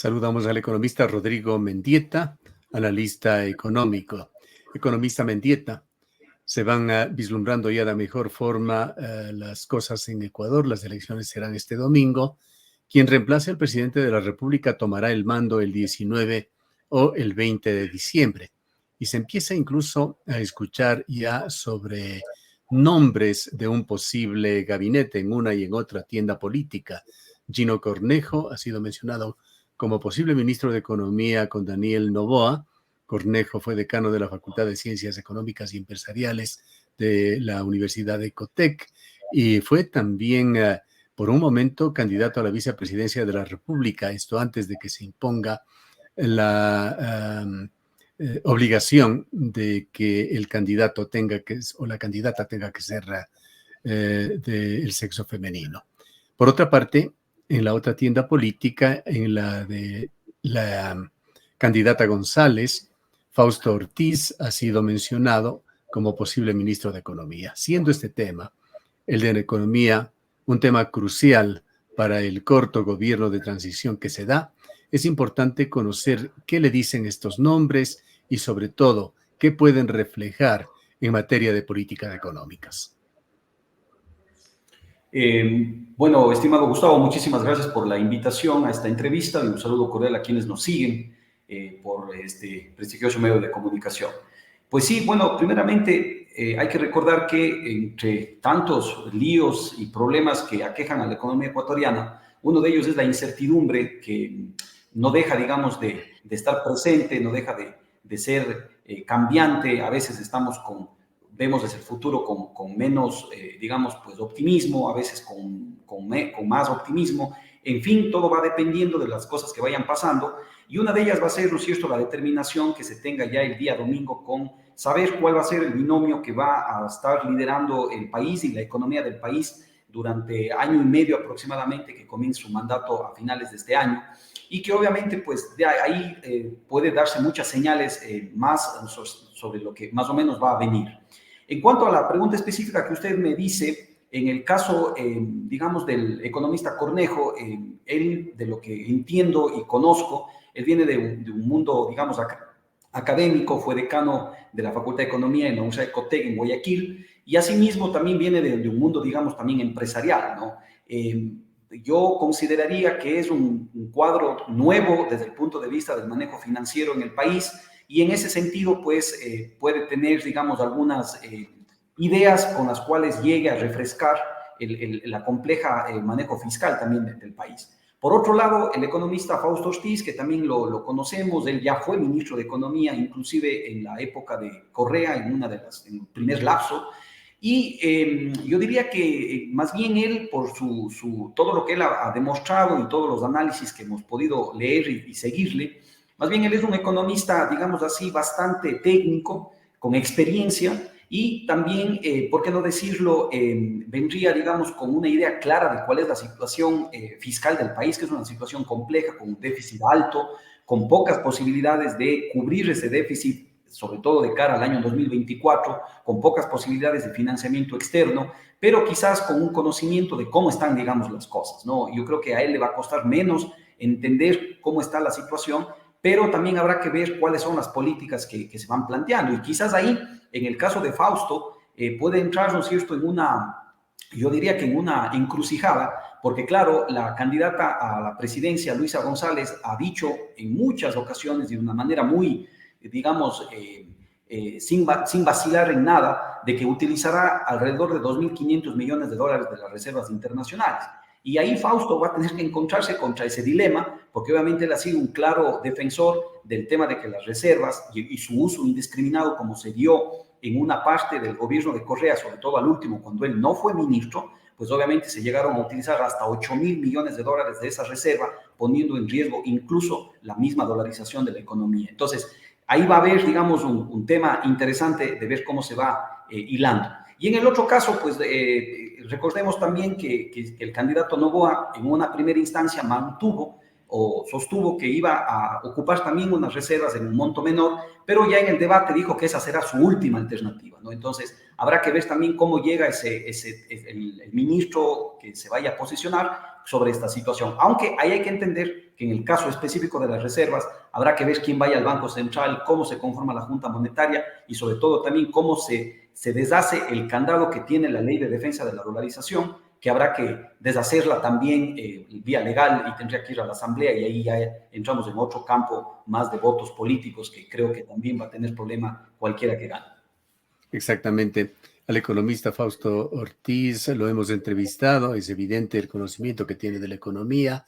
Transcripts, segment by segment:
Saludamos al economista Rodrigo Mendieta, analista económico. Economista Mendieta, se van vislumbrando ya de mejor forma las cosas en Ecuador. Las elecciones serán este domingo. Quien reemplace al presidente de la República tomará el mando el 19 o el 20 de diciembre. Y se empieza incluso a escuchar ya sobre nombres de un posible gabinete en una y en otra tienda política. Gino Cornejo ha sido mencionado como posible ministro de Economía con Daniel Noboa. Cornejo fue decano de la Facultad de Ciencias Económicas y Empresariales de la Universidad de Ecotec y fue también por un momento candidato a la vicepresidencia de la República, esto antes de que se imponga la obligación de que el candidato tenga que, o la candidata tenga que ser del sexo femenino. Por otra parte, en la otra tienda política, en la de la candidata González, Fausto Ortiz ha sido mencionado como posible ministro de Economía, siendo este tema, el de la economía, un tema crucial para el corto gobierno de transición que se da. Es importante conocer qué le dicen estos nombres y, sobre todo, qué pueden reflejar en materia de políticas económicas. Bueno, estimado Gustavo, muchísimas gracias por la invitación a esta entrevista y un saludo cordial a quienes nos siguen por este prestigioso medio de comunicación. Pues sí, bueno, primeramente hay que recordar que entre tantos líos y problemas que aquejan a la economía ecuatoriana, uno de ellos es la incertidumbre que no deja, digamos, de estar presente, no deja de ser cambiante. A veces vemos desde el futuro con menos, digamos, pues optimismo, a veces con más optimismo. En fin, todo va dependiendo de las cosas que vayan pasando y una de ellas va a ser, ¿no es cierto?, la determinación que se tenga ya el día domingo con saber cuál va a ser el binomio que va a estar liderando el país y la economía del país durante año y medio aproximadamente, que comienza su mandato a finales de este año y que obviamente pues de ahí puede darse muchas señales más sobre lo que más o menos va a venir. En cuanto a la pregunta específica que usted me dice, en el caso, digamos, del economista Cornejo, él, de lo que entiendo y conozco, él viene de un mundo, digamos, académico, fue decano de la Facultad de Economía en la Universidad de Ecotec en Guayaquil, y asimismo también viene de un mundo, digamos, también empresarial, ¿no? Yo consideraría que es un cuadro nuevo desde el punto de vista del manejo financiero en el país, y en ese sentido, pues, puede tener, digamos, algunas ideas con las cuales llegue a refrescar la compleja manejo fiscal también del país. Por otro lado, el economista Fausto Ortiz, que también lo conocemos, él ya fue ministro de Economía, inclusive en la época de Correa, en el primer lapso, y yo diría que más bien él, por todo lo que él ha demostrado y todos los análisis que hemos podido leer y seguirle, más bien él es un economista, digamos así, bastante técnico, con experiencia y también, por qué no decirlo, vendría, digamos, con una idea clara de cuál es la situación fiscal del país, que es una situación compleja, con un déficit alto, con pocas posibilidades de cubrir ese déficit, sobre todo de cara al año 2024, con pocas posibilidades de financiamiento externo, pero quizás con un conocimiento de cómo están, digamos, las cosas, ¿no? Yo creo que a él le va a costar menos entender cómo está la situación, pero también habrá que ver cuáles son las políticas que se van planteando. Y quizás ahí, en el caso de Fausto, puede entrar, ¿no es cierto?, yo diría que en una encrucijada, porque claro, la candidata a la presidencia, Luisa González, ha dicho en muchas ocasiones de una manera muy, digamos, sin vacilar en nada, de que utilizará alrededor de 2.500 millones de dólares de las reservas internacionales. Y ahí Fausto va a tener que encontrarse contra ese dilema, porque obviamente él ha sido un claro defensor del tema de que las reservas y su uso indiscriminado, como se dio en una parte del gobierno de Correa, sobre todo al último, cuando él no fue ministro, pues obviamente se llegaron a utilizar hasta 8.000 millones de dólares de esa reserva, poniendo en riesgo incluso la misma dolarización de la economía. Entonces, ahí va a haber, digamos, un tema interesante de ver cómo se va hilando. Y en el otro caso, pues recordemos también que el candidato Noboa en una primera instancia mantuvo o sostuvo que iba a ocupar también unas reservas en un monto menor, pero ya en el debate dijo que esa será su última alternativa, ¿no? Entonces, habrá que ver también cómo llega el ministro que se vaya a posicionar sobre esta situación. Aunque ahí hay que entender que en el caso específico de las reservas, habrá que ver quién vaya al Banco Central, cómo se conforma la Junta Monetaria y sobre todo también cómo se deshace el candado que tiene la Ley de Defensa de la Dolarización, que habrá que deshacerla también vía legal y tendría que ir a la Asamblea y ahí ya entramos en otro campo más de votos políticos que creo que también va a tener problema cualquiera que gane. Exactamente. Al economista Fausto Ortiz lo hemos entrevistado, es evidente el conocimiento que tiene de la economía.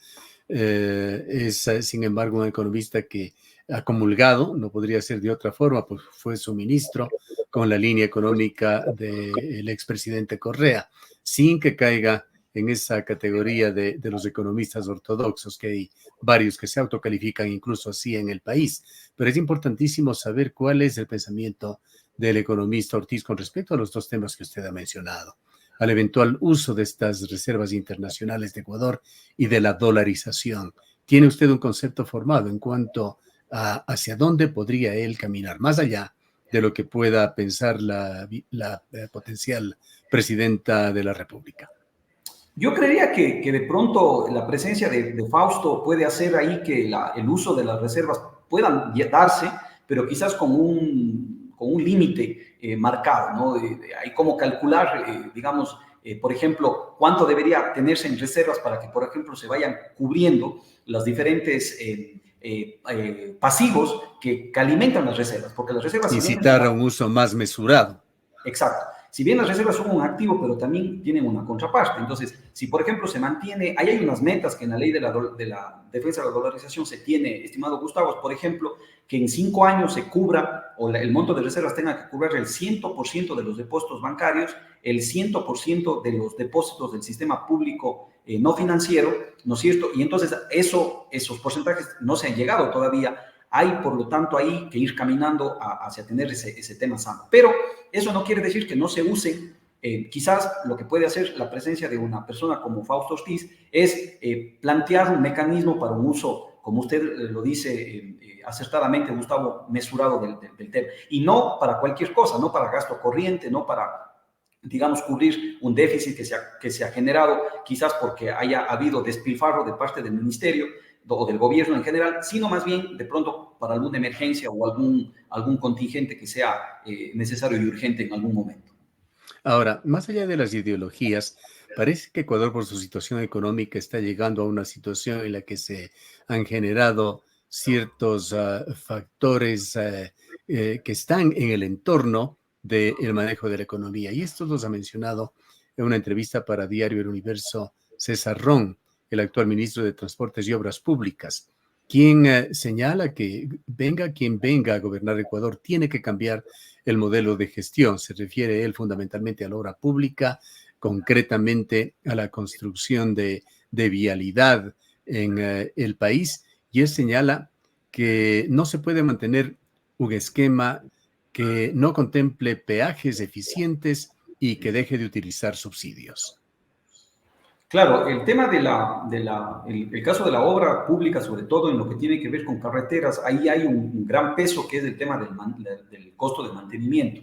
Sin embargo, un economista que ha comulgado, no podría ser de otra forma, pues fue su ministro con la línea económica del expresidente Correa, sin que caiga en esa categoría de los economistas ortodoxos, que hay varios que se autocalifican incluso así en el país. Pero es importantísimo saber cuál es el pensamiento del economista Ortiz con respecto a los dos temas que usted ha mencionado, al eventual uso de estas reservas internacionales de Ecuador y de la dolarización. ¿Tiene usted un concepto formado en cuanto a hacia dónde podría él caminar, más allá de lo que pueda pensar la potencial presidenta de la República? Yo creería que de pronto la presencia de Fausto puede hacer ahí que el uso de las reservas puedan darse, pero quizás con un límite marcado, ¿no? Hay como calcular, digamos, por ejemplo, cuánto debería tenerse en reservas para que, por ejemplo, se vayan cubriendo los diferentes pasivos que alimentan las reservas, porque las reservas... Incitar a un uso más mesurado. Exacto. Si bien las reservas son un activo, pero también tienen una contraparte. Entonces, si por ejemplo se mantiene, ahí hay unas metas que en la ley de la defensa de la dolarización se tiene, estimado Gustavo, por ejemplo, que en 5 años se cubra o el monto de reservas tenga que cubrir el 100% de los depósitos bancarios, el 100% de los depósitos del sistema público no financiero, ¿no es cierto? Y entonces esos porcentajes no se han llegado todavía. Hay, por lo tanto, ahí que ir caminando hacia tener ese tema sano. Pero eso no quiere decir que no se use. Quizás lo que puede hacer la presencia de una persona como Fausto Ortiz es plantear un mecanismo para un uso, como usted lo dice acertadamente, Gustavo, mesurado del tema. Y no para cualquier cosa, no para gasto corriente, no para, digamos, cubrir un déficit que se ha generado, quizás porque haya habido despilfarro de parte del ministerio o del gobierno en general, sino más bien de pronto para alguna emergencia o algún contingente que sea necesario y urgente en algún momento. Ahora, más allá de las ideologías, parece que Ecuador por su situación económica está llegando a una situación en la que se han generado ciertos factores que están en el entorno del manejo de la economía. Y esto los ha mencionado en una entrevista para Diario El Universo César Ron, el actual ministro de Transportes y Obras Públicas, quien señala que venga quien venga a gobernar Ecuador, tiene que cambiar el modelo de gestión. Se refiere él fundamentalmente a la obra pública, concretamente a la construcción de vialidad en el país, y él señala que no se puede mantener un esquema que no contemple peajes eficientes y que deje de utilizar subsidios. Claro, el tema el caso de la obra pública, sobre todo en lo que tiene que ver con carreteras, ahí hay un gran peso que es el tema del costo de mantenimiento.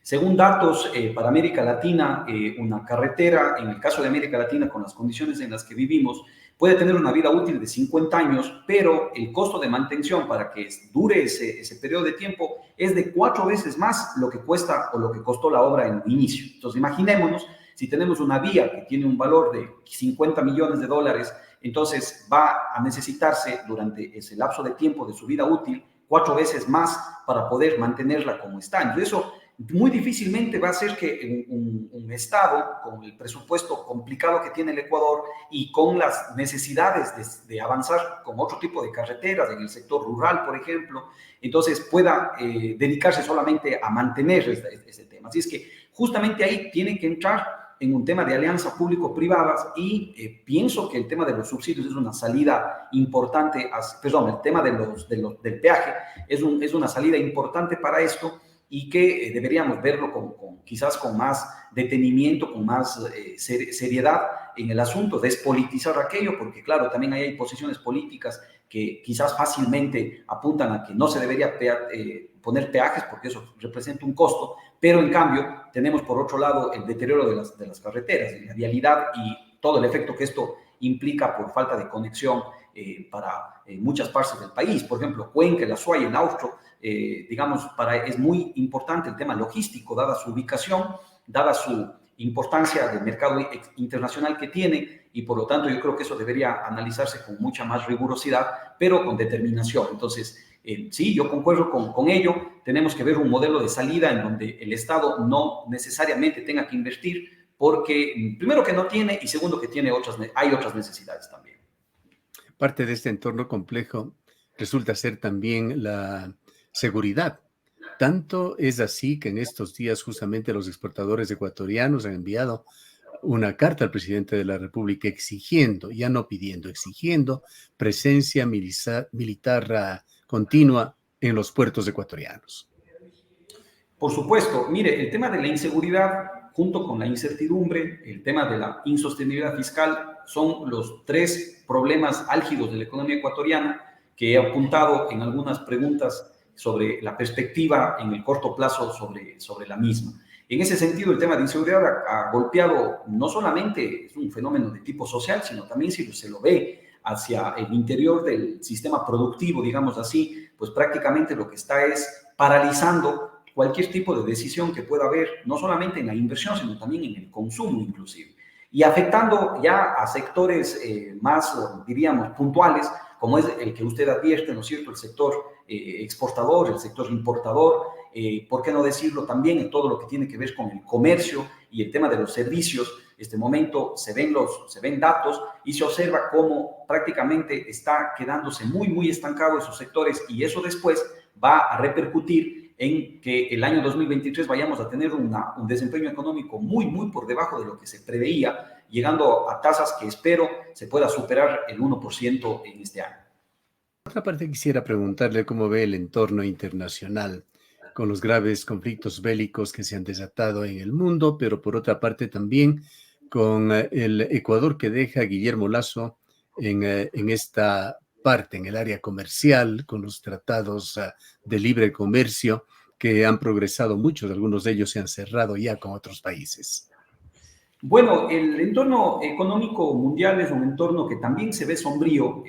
Según datos para América Latina, una carretera, en el caso de América Latina, con las condiciones en las que vivimos, puede tener una vida útil de 50 años, pero el costo de mantención para que dure ese periodo de tiempo es de 4 veces más lo que cuesta o lo que costó la obra en el inicio. Entonces, imaginémonos, si tenemos una vía que tiene un valor de 50 millones de dólares, entonces va a necesitarse durante ese lapso de tiempo de su vida útil 4 veces más para poder mantenerla como está. Entonces, eso muy difícilmente va a hacer que un Estado con el presupuesto complicado que tiene el Ecuador y con las necesidades de avanzar con otro tipo de carreteras en el sector rural, por ejemplo, entonces pueda dedicarse solamente a mantener ese tema. Así es que justamente ahí tienen que entrar en un tema de alianzas público-privadas y pienso que el tema de los subsidios es una salida importante, perdón, el tema del peaje es una salida importante para esto y que deberíamos verlo quizás con más detenimiento, con más seriedad en el asunto, despolitizar aquello, porque claro, también hay posiciones políticas que quizás fácilmente apuntan a que no se debería poner peajes porque eso representa un costo, pero en cambio tenemos por otro lado el deterioro de las carreteras, de la vialidad y todo el efecto que esto implica por falta de conexión para muchas partes del país. Por ejemplo, Cuenca, el Azuay, en Austro, digamos, es muy importante el tema logístico, dada su ubicación, dada su importancia del mercado internacional que tiene, y por lo tanto yo creo que eso debería analizarse con mucha más rigurosidad, pero con determinación. Entonces, sí, yo concuerdo con ello. Tenemos que ver un modelo de salida en donde el Estado no necesariamente tenga que invertir, porque primero que no tiene y segundo que hay otras necesidades también. Parte de este entorno complejo resulta ser también la seguridad. Tanto es así que en estos días justamente los exportadores ecuatorianos han enviado una carta al presidente de la República exigiendo, ya no pidiendo, exigiendo presencia militar continua en los puertos ecuatorianos. Por supuesto, mire, el tema de la inseguridad junto con la incertidumbre, el tema de la insostenibilidad fiscal, son los tres problemas álgidos de la economía ecuatoriana que he apuntado en algunas preguntas sobre la perspectiva en el corto plazo sobre la misma. En ese sentido, el tema de inseguridad ha golpeado no solamente es un fenómeno de tipo social, sino también si se lo ve hacia el interior del sistema productivo, digamos así, pues prácticamente lo que está es paralizando cualquier tipo de decisión que pueda haber, no solamente en la inversión, sino también en el consumo inclusive, y afectando ya a sectores más, diríamos, puntuales, como es el que usted advierte, ¿no es cierto?, el sector exportador, el sector importador, ¿por qué no decirlo también en todo lo que tiene que ver con el comercio y el tema de los servicios? Este momento se ven datos y se observa cómo prácticamente está quedándose muy estancado esos sectores, y eso después va a repercutir en que el año 2023 vayamos a tener un desempeño económico muy por debajo de lo que se preveía, llegando a tasas que espero se pueda superar el 1% en este año. Por otra parte, quisiera preguntarle cómo ve el entorno internacional con los graves conflictos bélicos que se han desatado en el mundo, pero por otra parte también con el Ecuador que deja a Guillermo Lasso en esta parte, en el área comercial, con los tratados de libre comercio que han progresado mucho, algunos de ellos se han cerrado ya con otros países. Bueno, el entorno económico mundial es un entorno que también se ve sombrío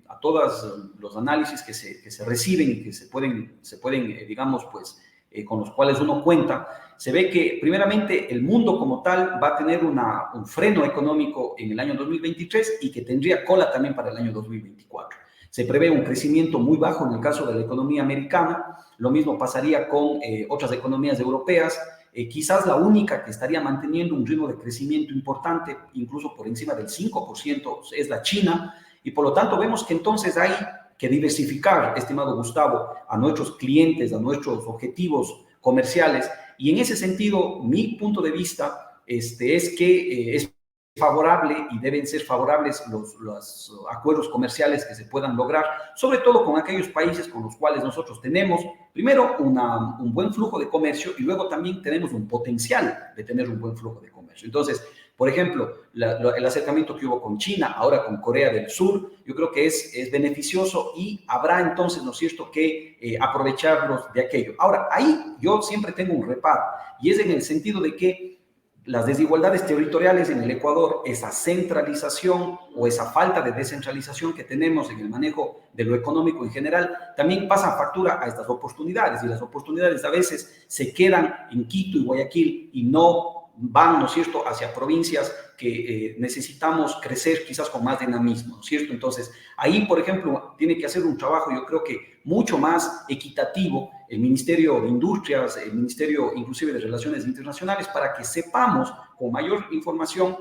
a todos los análisis que se reciben y que se pueden digamos, pues, con los cuales uno cuenta. Se ve que, primeramente, el mundo como tal va a tener un freno económico en el año 2023 y que tendría cola también para el año 2024. Se prevé un crecimiento muy bajo en el caso de la economía americana. Lo mismo pasaría con otras economías europeas. Quizás la única que estaría manteniendo un ritmo de crecimiento importante, incluso por encima del 5%, es la China. Y por lo tanto vemos que entonces hay que diversificar, estimado Gustavo, a nuestros clientes, a nuestros objetivos comerciales. Y en ese sentido, mi punto de vista es que es favorable y deben ser favorables los acuerdos comerciales que se puedan lograr, sobre todo con aquellos países con los cuales nosotros tenemos, primero, un buen flujo de comercio y luego también tenemos un potencial de tener un buen flujo de comercio. Entonces, por ejemplo, el acercamiento que hubo con China, ahora con Corea del Sur, yo creo que es beneficioso y habrá entonces, ¿no es cierto?, que aprovecharlos de aquello. Ahora, ahí yo siempre tengo un reparo y es en el sentido de que las desigualdades territoriales en el Ecuador, esa centralización o esa falta de descentralización que tenemos en el manejo de lo económico en general, también pasan factura a estas oportunidades, y las oportunidades a veces se quedan en Quito y Guayaquil y no van, ¿no es cierto?, hacia provincias que necesitamos crecer quizás con más dinamismo, ¿no es cierto? Entonces, ahí, por ejemplo, tiene que hacer un trabajo, yo creo que mucho más equitativo, el Ministerio de Industrias, el Ministerio inclusive de Relaciones Internacionales, para que sepamos con mayor información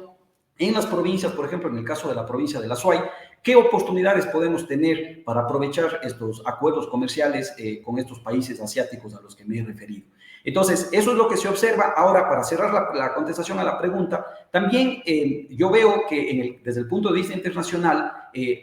en las provincias, por ejemplo, en el caso de la provincia de La Suay, qué oportunidades podemos tener para aprovechar estos acuerdos comerciales con estos países asiáticos a los que me he referido. Entonces, eso es lo que se observa. Ahora, para cerrar la contestación a la pregunta, también yo veo que desde el punto de vista internacional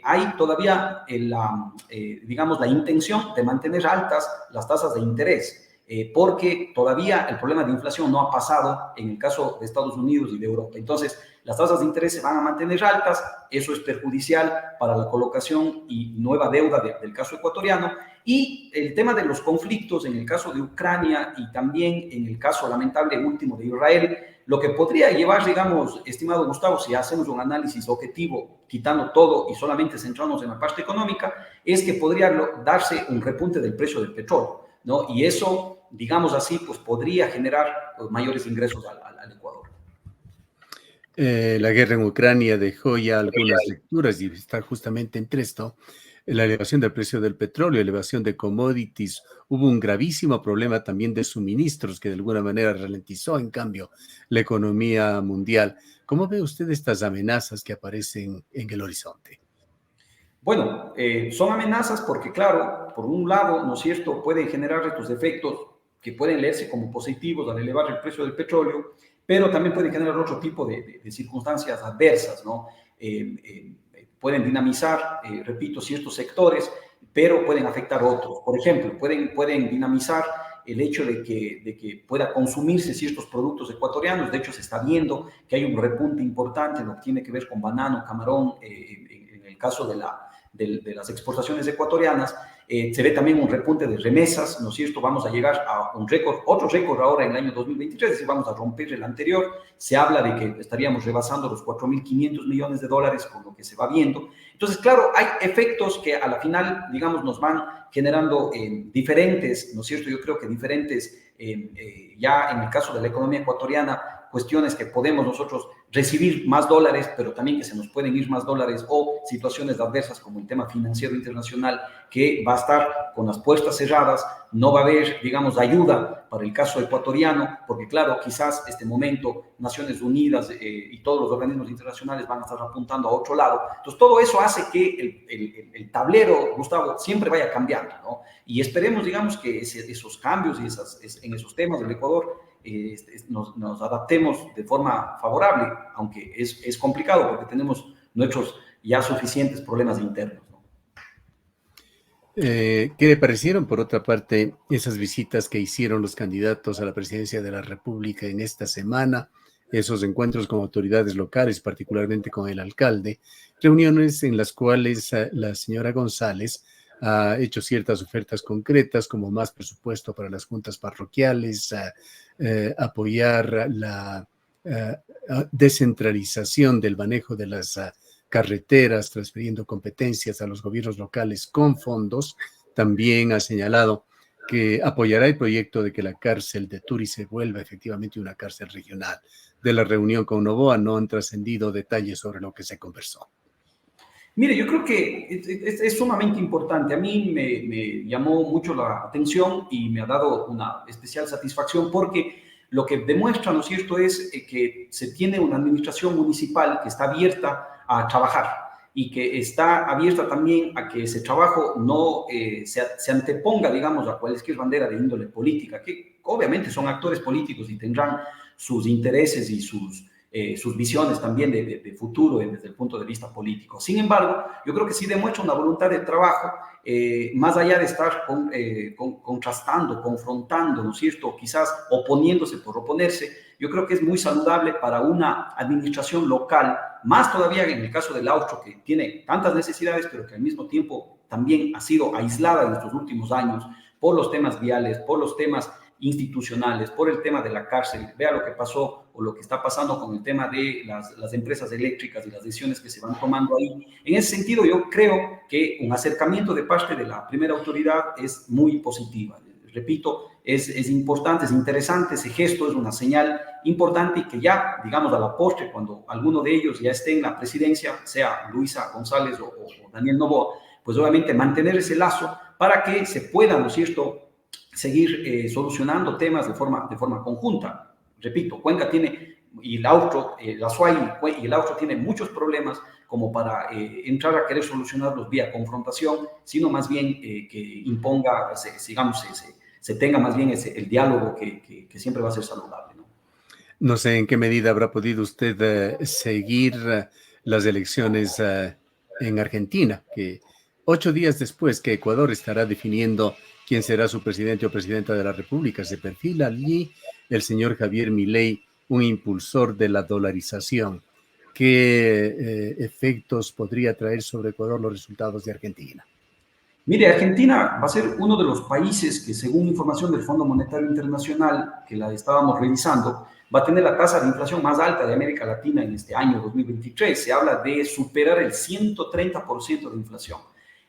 hay todavía digamos, la intención de mantener altas las tasas de interés. porque todavía el problema de inflación no ha pasado en el caso de Estados Unidos y de Europa. Entonces, las tasas de interés se van a mantener altas, eso es perjudicial para la colocación y nueva deuda del caso ecuatoriano. Y el tema de los conflictos en el caso de Ucrania y también en el caso lamentable último de Israel, lo que podría llevar, digamos, estimado Gustavo, si hacemos un análisis objetivo, quitando todo y solamente centrarnos en la parte económica, es que podría darse un repunte del precio del petróleo, ¿no? Y eso, digamos así, pues podría generar mayores ingresos al Ecuador. La guerra en Ucrania dejó ya algunas lecturas y está justamente entre esto. La elevación del precio del petróleo, elevación de commodities, hubo un gravísimo problema también de suministros que de alguna manera ralentizó, en cambio, la economía mundial. ¿Cómo ve usted estas amenazas que aparecen en el horizonte? Bueno, son amenazas porque, claro, por un lado, ¿no es cierto?, pueden generar estos efectos que pueden leerse como positivos al elevar el precio del petróleo, pero también pueden generar otro tipo de circunstancias adversas, ¿no? Pueden dinamizar, repito, ciertos sectores, pero pueden afectar otros. Por ejemplo, pueden dinamizar el hecho de que pueda consumirse ciertos productos ecuatorianos. De hecho, se está viendo que hay un repunte importante en lo que tiene que ver con banano, camarón, en el caso de las exportaciones ecuatorianas. Se ve también un repunte de remesas, ¿no es cierto? Vamos a llegar a un récord, otro récord ahora en el año 2023, es decir, vamos a romper el anterior. Se habla de que estaríamos rebasando los 4.500 millones de dólares con lo que se va viendo. Entonces, claro, hay efectos que a la final, digamos, nos van generando diferentes, ¿no es cierto? Yo creo que diferentes, ya en el caso de la economía ecuatoriana, cuestiones que podemos nosotros recibir más dólares, pero también que se nos pueden ir más dólares, o situaciones adversas como el tema financiero internacional, que va a estar con las puertas cerradas, no va a haber, digamos, ayuda para el caso ecuatoriano, porque claro, quizás este momento Naciones Unidas y todos los organismos internacionales van a estar apuntando a otro lado. Entonces, todo eso hace que el tablero, Gustavo, siempre vaya cambiando, ¿no? Y esperemos, digamos, que esos cambios y en esos temas del Ecuador nos adaptemos de forma favorable, aunque es complicado porque tenemos nuestros ya suficientes problemas internos, ¿no? ¿Qué le parecieron, por otra parte, esas visitas que hicieron los candidatos a la presidencia de la República en esta semana? Esos encuentros con autoridades locales, particularmente con el alcalde, reuniones en las cuales la señora González ha hecho ciertas ofertas concretas, como más presupuesto para las juntas parroquiales, apoyar la descentralización del manejo de las carreteras, transfiriendo competencias a los gobiernos locales con fondos. También ha señalado que apoyará el proyecto de que la cárcel de Turi se vuelva efectivamente una cárcel regional. De la reunión con Noboa no han trascendido detalles sobre lo que se conversó. Mire, yo creo que es sumamente importante. A mí me llamó mucho la atención y me ha dado una especial satisfacción porque lo que demuestra, ¿no es cierto?, es que se tiene una administración municipal que está abierta a trabajar y que está abierta también a que ese trabajo no se anteponga, digamos, a cualquier bandera de índole política, que obviamente son actores políticos y tendrán sus intereses y sus visiones también de futuro desde el punto de vista político. Sin embargo, yo creo que sí demuestra una voluntad de trabajo, más allá de estar contrastando, confrontando, ¿no es cierto?, quizás oponiéndose por oponerse. Yo creo que es muy saludable para una administración local, más todavía en el caso del Austro, que tiene tantas necesidades, pero que al mismo tiempo también ha sido aislada en estos últimos años por los temas viales, por los temas institucionales, por el tema de la cárcel. Vea lo que pasó o lo que está pasando con el tema de las empresas eléctricas y las decisiones que se van tomando ahí. En ese sentido, yo creo que un acercamiento de parte de la primera autoridad es muy positiva. Repito, es importante, es interesante, ese gesto es una señal importante y que ya, digamos, a la postre, cuando alguno de ellos ya esté en la presidencia, sea Luisa González o Daniel Noboa, pues obviamente mantener ese lazo para que se pueda, ¿no es cierto?, seguir solucionando temas de forma conjunta. Repito, Cuenca tiene, y el Austro, la SUAY y el Austro tiene muchos problemas como para entrar a querer solucionarlos vía confrontación, sino más bien que imponga, digamos, se tenga más bien el diálogo que siempre va a ser saludable, ¿no? No sé en qué medida habrá podido usted seguir las elecciones en Argentina, que 8 días después que Ecuador estará definiendo quién será su presidente o presidenta de la República. Se perfila allí el señor Javier Milei, un impulsor de la dolarización. ¿Qué efectos podría traer sobre Ecuador los resultados de Argentina? Mire, Argentina va a ser uno de los países que, según información del Fondo Monetario Internacional, que la estábamos revisando, va a tener la tasa de inflación más alta de América Latina en este año 2023. Se habla de superar el 130% de inflación.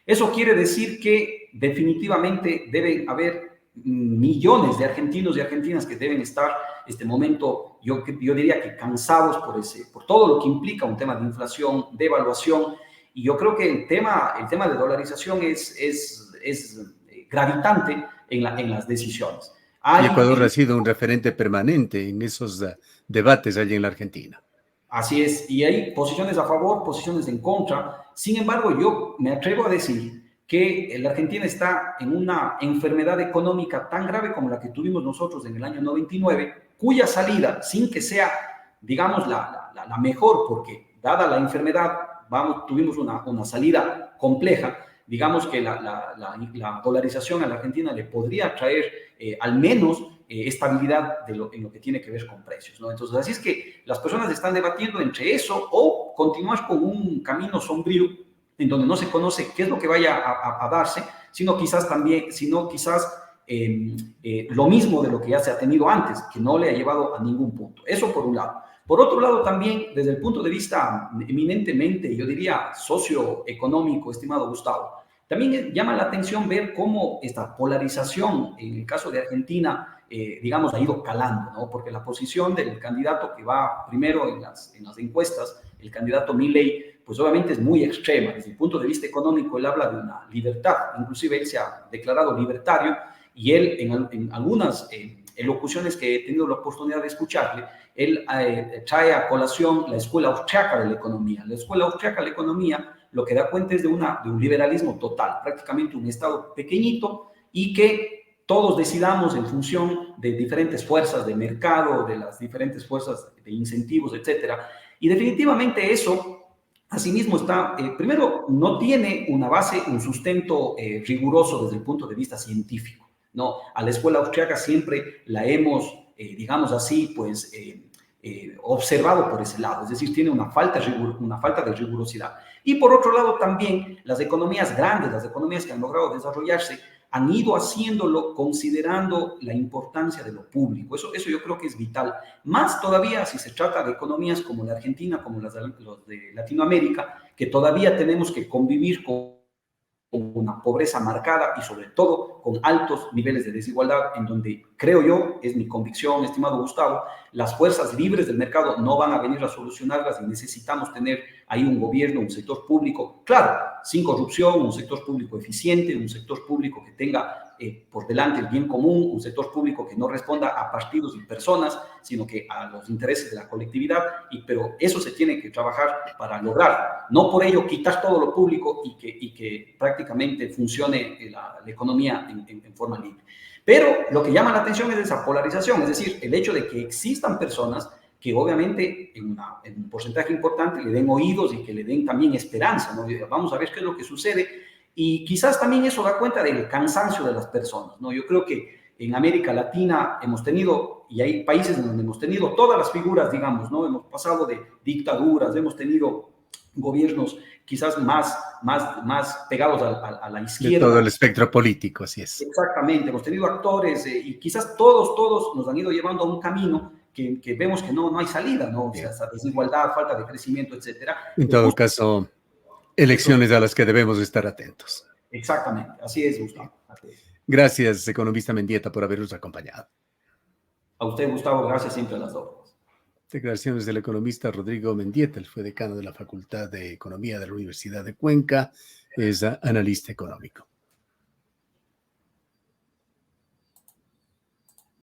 Eso quiere decir que definitivamente deben haber millones de argentinos y argentinas que deben estar este momento, yo diría que cansados por todo lo que implica un tema de inflación, de evaluación. Y yo creo que el tema de dolarización es gravitante en las decisiones. Y Ecuador ha sido un referente permanente en esos debates allí en la Argentina. Así es, y hay posiciones a favor, posiciones en contra. Sin embargo, yo me atrevo a decir que la Argentina está en una enfermedad económica tan grave como la que tuvimos nosotros en el año 99, cuya salida, sin que sea, digamos, la mejor, porque dada la enfermedad, tuvimos una salida compleja. Digamos que la dolarización a la Argentina le podría traer al menos estabilidad en lo que tiene que ver con precios, ¿no? Entonces, así es que las personas están debatiendo entre eso o continuar con un camino sombrío en donde no se conoce qué es lo que vaya a darse, sino quizás lo mismo de lo que ya se ha tenido antes, que no le ha llevado a ningún punto. Eso por un lado. Por otro lado, también, desde el punto de vista eminentemente, yo diría, socioeconómico, estimado Gustavo, también llama la atención ver cómo esta polarización, en el caso de Argentina, digamos, ha ido calando, ¿no? Porque la posición del candidato que va primero en las encuestas, el candidato Milei, pues obviamente es muy extrema. Desde el punto de vista económico, él habla de una libertad, inclusive él se ha declarado libertario, y él en algunas elocuciones que he tenido la oportunidad de escucharle, él trae a colación la escuela austriaca de la economía. La escuela austriaca de la economía lo que da cuenta es de un liberalismo total, prácticamente un Estado pequeñito y que todos decidamos en función de diferentes fuerzas de mercado, de las diferentes fuerzas de incentivos, etcétera. Y definitivamente eso, asimismo, primero, no tiene una base, un sustento riguroso desde el punto de vista científico, ¿no? A la escuela austriaca siempre la hemos, digamos así, pues observado por ese lado, es decir, tiene una falta de rigurosidad. Y por otro lado también las economías grandes, las economías que han logrado desarrollarse, han ido haciéndolo considerando la importancia de lo público. Eso yo creo que es vital. Más todavía si se trata de economías como la Argentina, como los de Latinoamérica, que todavía tenemos que convivir con una pobreza marcada y sobre todo con altos niveles de desigualdad, en donde creo yo, es mi convicción, estimado Gustavo, las fuerzas libres del mercado no van a venir a solucionarlas y necesitamos tener ahí un gobierno, un sector público, claro, sin corrupción, un sector público eficiente, un sector público que tenga por delante el bien común, un sector público que no responda a partidos y personas, sino que a los intereses de la colectividad, pero eso se tiene que trabajar para lograr, no por ello quitar todo lo público y que prácticamente funcione la economía en forma libre. Pero lo que llama la atención es esa polarización, es decir, el hecho de que existan personas que obviamente en un porcentaje importante le den oídos y que le den también esperanza, ¿no? Vamos a ver qué es lo que sucede. Y quizás también eso da cuenta del cansancio de las personas, ¿no? Yo creo que en América Latina hemos tenido, y hay países donde hemos tenido todas las figuras, digamos, ¿no? Hemos pasado de dictaduras, hemos tenido gobiernos quizás más pegados a la izquierda. De todo el espectro político, así es. Exactamente, hemos tenido actores y quizás todos nos han ido llevando a un camino que vemos que no hay salida, ¿no? O sea, esa desigualdad, falta de crecimiento, etcétera. En todo caso, elecciones a las que debemos estar atentos. Exactamente, así es, Gustavo. Gracias, economista Mendieta, por habernos acompañado. A usted, Gustavo, gracias siempre a las dos. Declaraciones del economista Rodrigo Mendieta, él fue decano de la Facultad de Economía de la Universidad de Cuenca, es analista económico.